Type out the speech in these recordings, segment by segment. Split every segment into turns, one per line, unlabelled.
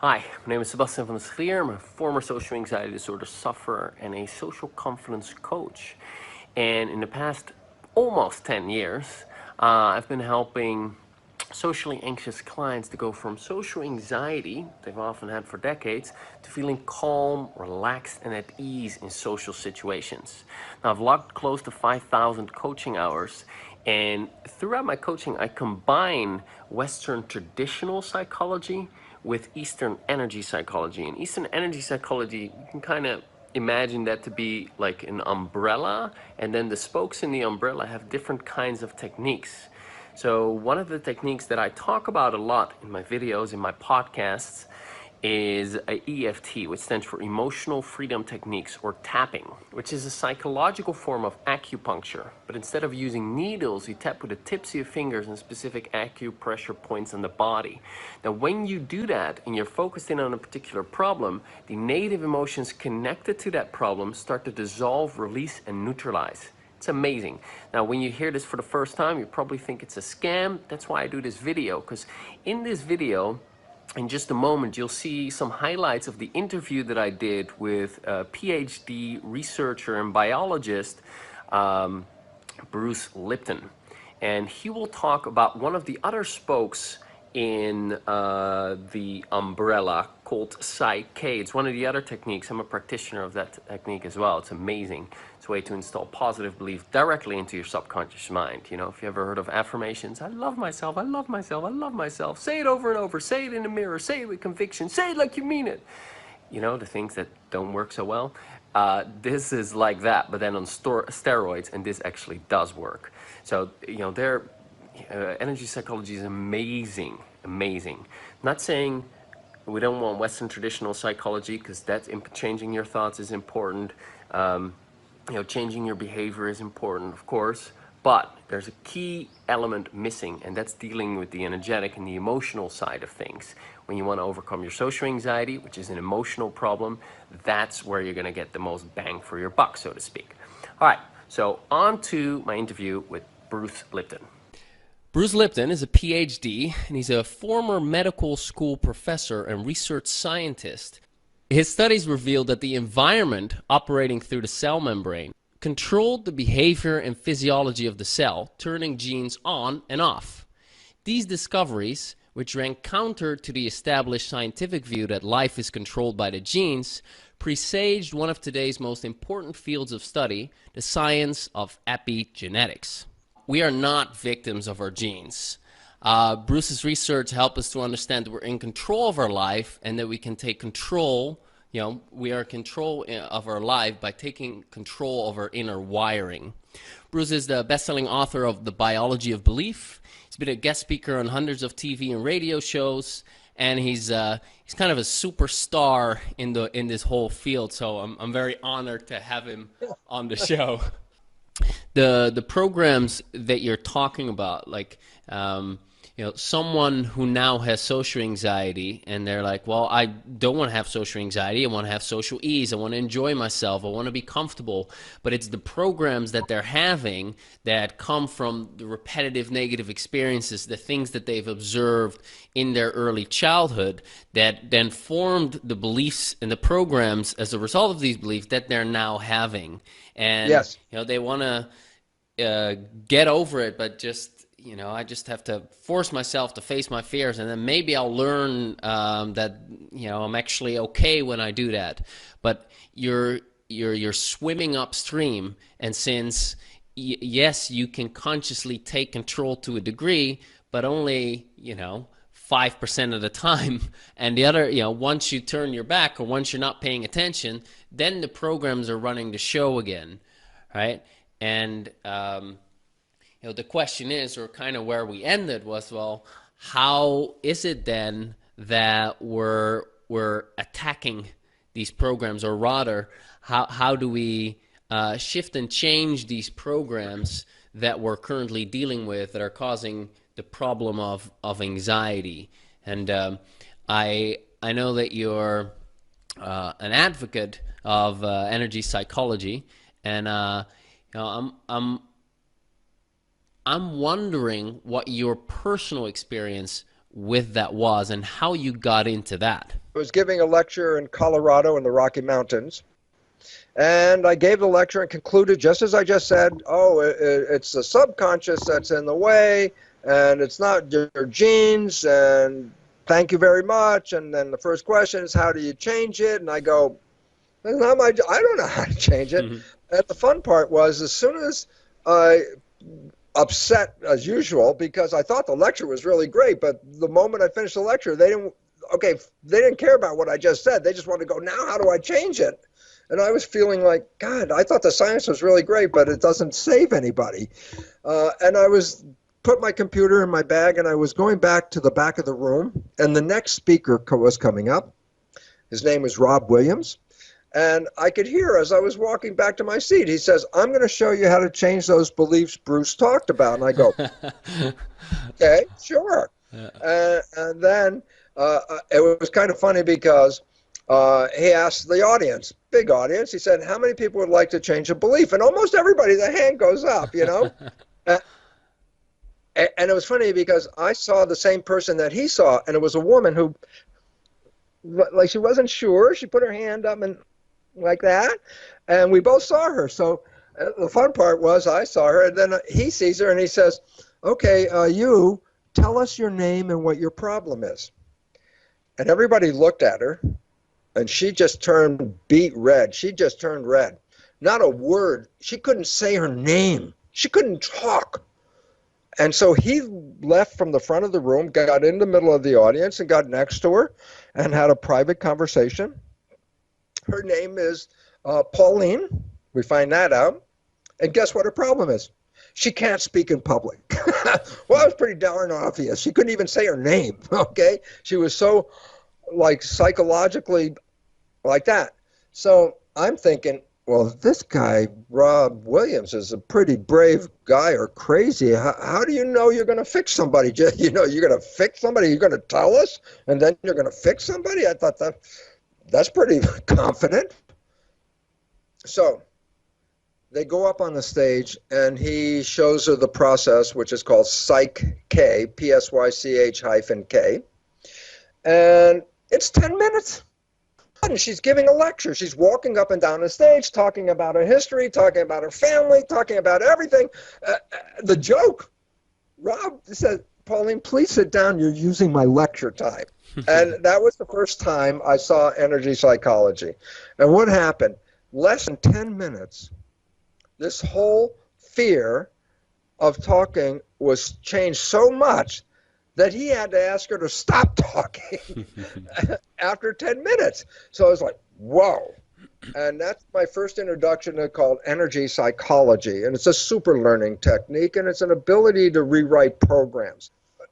Hi, my name is Sebastian van der Schlier. I'm a former social anxiety disorder sufferer and a social confidence coach. And in the past almost 10 years, I've been helping socially anxious clients to go from social anxiety they've often had for decades to feeling calm, relaxed, and at ease in social situations. Now, I've logged close to 5,000 coaching hours, and throughout my coaching, I combine Western traditional psychology with Eastern energy psychology. And Eastern energy psychology, you can kind of imagine that to be like an umbrella, and then the spokes in the umbrella have different kinds of techniques. So one of the techniques that I talk about a lot in my videos, in my podcasts, is a EFT, which stands for Emotional Freedom Techniques, or tapping, which is a psychological form of acupuncture. But instead of using needles, you tap with the tips of your fingers on specific acupressure points on the body. Now, when you do that and you're focused in on a particular problem, the negative emotions connected to that problem start to dissolve, release, and neutralize. It's amazing. Now, when you hear this for the first time, you probably think it's a scam. That's why I do this video, because in this video, in just a moment, you'll see some highlights of the interview that I did with a PhD researcher and biologist, Bruce Lipton. And he will talk about one of the other spokes in the umbrella called Psy-K. It's one of the other techniques. I'm a practitioner of that technique as well. It's amazing. It's a way to install positive belief directly into your subconscious mind. You know, if you ever heard of affirmations, I love myself, I love myself, I love myself. Say it over and over. Say it in the mirror. Say it with conviction. Say it like you mean it. You know, the things that don't work so well. This is like that, but then on steroids, and this actually does work. So, you know, energy psychology is amazing, amazing. Not saying we don't want Western traditional psychology, because that's changing your thoughts is important. You know, changing your behavior is important, of course, but there's a key element missing, and that's dealing with the energetic and the emotional side of things. When you want to overcome your social anxiety, which is an emotional problem, that's where you're going to get the most bang for your buck, so to speak. All right, so on to my interview with Bruce Lipton. Bruce Lipton is a PhD, and he's a former medical school professor and research scientist. His studies revealed that the environment operating through the cell membrane controlled the behavior and physiology of the cell, turning genes on and off. These discoveries, which ran counter to the established scientific view that life is controlled by the genes, presaged one of today's most important fields of study, the science of epigenetics. We are not victims of our genes. Bruce's research helped us to understand that we're in control of our life, and that we can take control, you know, we are in control of our life by taking control of our inner wiring. Bruce is the best-selling author of The Biology of Belief. He's been a guest speaker on hundreds of TV and radio shows, and he's kind of a superstar in this whole field. So I'm very honored to have him on the show. The programs that you're talking about, like you know, someone who now has social anxiety, and they're like, well, I don't want to have social anxiety, I want to have social ease, I want to enjoy myself, I want to be comfortable, but it's the programs that they're having that come from the repetitive negative experiences, the things that they've observed in their early childhood, that then formed the beliefs and the programs as a result of these beliefs that they're now having. And
Yes.
you know, they want to get over it, but just, you know, I just have to force myself to face my fears, and then maybe I'll learn that, you know, I'm actually okay when I do that. But you're swimming upstream, and since yes, you can consciously take control to a degree, but only, you know, 5% of the time, and the other, you know, once you turn your back, or once you're not paying attention, then the programs are running the show again, right? And you know, the question is, or kind of where we ended was, well, how is it then that we're attacking these programs, or rather, how do we shift and change these programs that we're currently dealing with that are causing the problem of anxiety? And I know that you're an advocate of energy psychology, and you know, I'm wondering what your personal experience with that was, and how you got into that.
was giving a lecture in Colorado in the Rocky Mountains. And I gave the lecture and concluded, just as I just said, it's the subconscious that's in the way, and it's not your genes, and thank you very much. And then the first question is, how do you change it? And I go, it's not my, I don't know how to change it. And the fun part was, as soon as I upset as usual, because I thought the lecture was really great, but the moment I finished the lecture, they didn't care about what I just said. They just wanted to go, now how do I change it? And I was feeling like, God, I thought the science was really great, but it doesn't save anybody. And I was put my computer in my bag, and I was going back to the back of the room, and the next speaker was coming up. His name was Rob Williams. And I could hear as I was walking back to my seat, he says, I'm going to show you how to change those beliefs Bruce talked about. And I go, okay, sure. Yeah. And then it was kind of funny because he asked the audience, big audience, he said, how many people would like to change a belief? And almost everybody, the hand goes up, you know. And it was funny because I saw the same person that he saw, and it was a woman who, like, she wasn't sure. She put her hand up and like that, and we both saw her. So the fun part was I saw her, and then he sees her, and he says, okay, you tell us your name and what your problem is. And everybody looked at her, and she just turned beet red. She just turned red. Not a word. She couldn't say her name. She couldn't talk. And so he left from the front of the room, got in the middle of the audience, and got next to her and had a private conversation. Her name is Pauline. We find that out. And guess what her problem is? She can't speak in public. Well, it was pretty darn obvious. She couldn't even say her name, okay? She was so, like, psychologically like that. So I'm thinking, well, this guy, Rob Williams, is a pretty brave guy or crazy. How do you know you're going to fix somebody? You know, you're going to fix somebody? You're going to tell us, and then you're going to fix somebody? I thought that's pretty confident. So they go up on the stage, and he shows her the process, which is called Psych-K, P-S-Y-C-H-K. And it's 10 minutes. And she's giving a lecture. She's walking up and down the stage, talking about her history, talking about her family, talking about everything. The joke, Rob said, Pauline, please sit down. You're using my lecture time. And that was the first time I saw energy psychology. And what happened? Less than 10 minutes, this whole fear of talking was changed so much that he had to ask her to stop talking after 10 minutes. So I was like, whoa. And that's my first introduction to called energy psychology. And it's a super learning technique, and it's an ability to rewrite programs.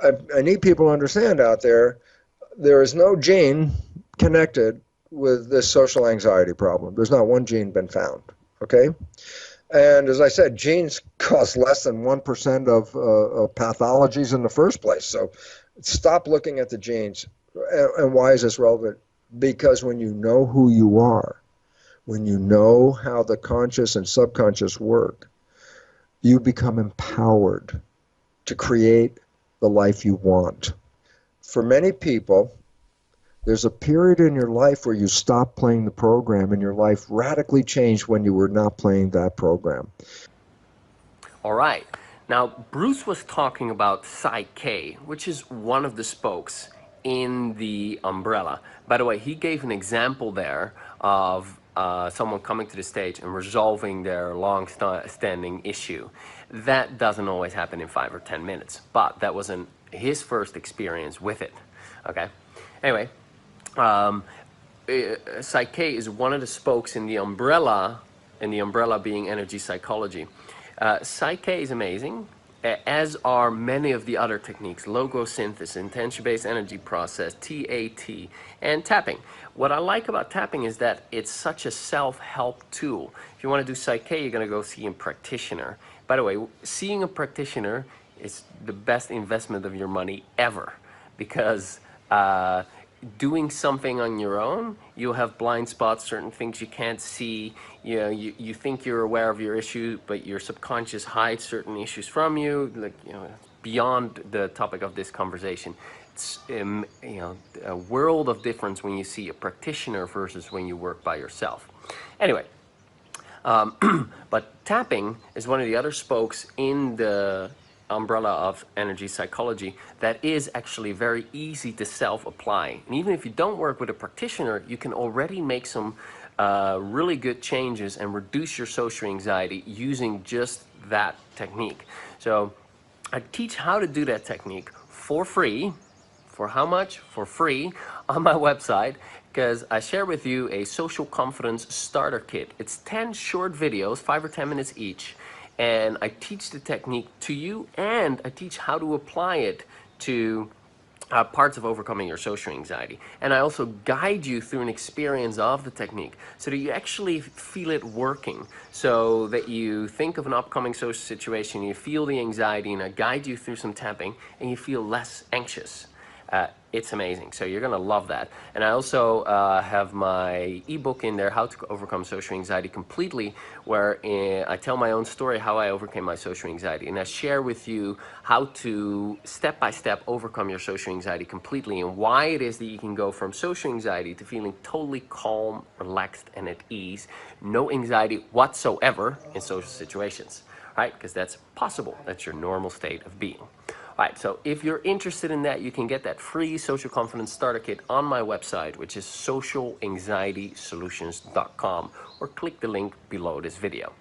I need people to understand out there, there is no gene connected with this social anxiety problem. There's not one gene been found, okay? And as I said, genes cause less than 1% of pathologies in the first place. So stop looking at the genes. And why is this relevant? Because when you know who you are, when you know how the conscious and subconscious work, you become empowered to create the life you want. For many people, there's a period in your life where you stop playing the program, and your life radically changed when you were not playing that program.
All right. Now, Bruce was talking about Psych-K, which is one of the spokes in the umbrella. By the way, he gave an example there of someone coming to the stage and resolving their long-standing issue. That doesn't always happen in 5 or 10 minutes, but that was his first experience with it. Okay. Anyway. Psych-K is one of the spokes in the umbrella being energy psychology. Psych-K is amazing, as are many of the other techniques: logosynthesis, intention-based energy process, TAT, and tapping. What I like about tapping is that it's such a self-help tool. If you want to do Psych-K, you're going to go see a practitioner. By the way, seeing a practitioner is the best investment of your money ever, because doing something on your own, you'll have blind spots, certain things you can't see. You know, you think you're aware of your issue, but your subconscious hides certain issues from you, like, you know, beyond the topic of this conversation. a world of difference when you see a practitioner versus when you work by yourself. Anyway, but tapping is one of the other spokes in the umbrella of energy psychology that is actually very easy to self-apply. And even if you don't work with a practitioner, you can already make some really good changes and reduce your social anxiety using just that technique. So I teach how to do that technique for free. For how much? For free on my website, because I share with you a social confidence starter kit. It's 10 short videos, 5 or 10 minutes each, and I teach the technique to you, and I teach how to apply it to parts of overcoming your social anxiety. And I also guide you through an experience of the technique so that you actually feel it working, so that you think of an upcoming social situation, you feel the anxiety, and I guide you through some tapping, and you feel less anxious. It's amazing. So you're gonna love that. And I also have my ebook in there, How to Overcome Social Anxiety Completely, where I tell my own story, how I overcame my social anxiety. And I share with you how to step by step overcome your social anxiety completely, and why it is that you can go from social anxiety to feeling totally calm, relaxed, and at ease. No anxiety whatsoever in social situations, right? Because that's possible. That's your normal state of being. All right, so if you're interested in that, you can get that free social confidence starter kit on my website, which is socialanxietysolutions.com, or click the link below this video.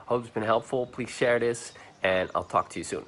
Hope it's been helpful. Please share this, and I'll talk to you soon.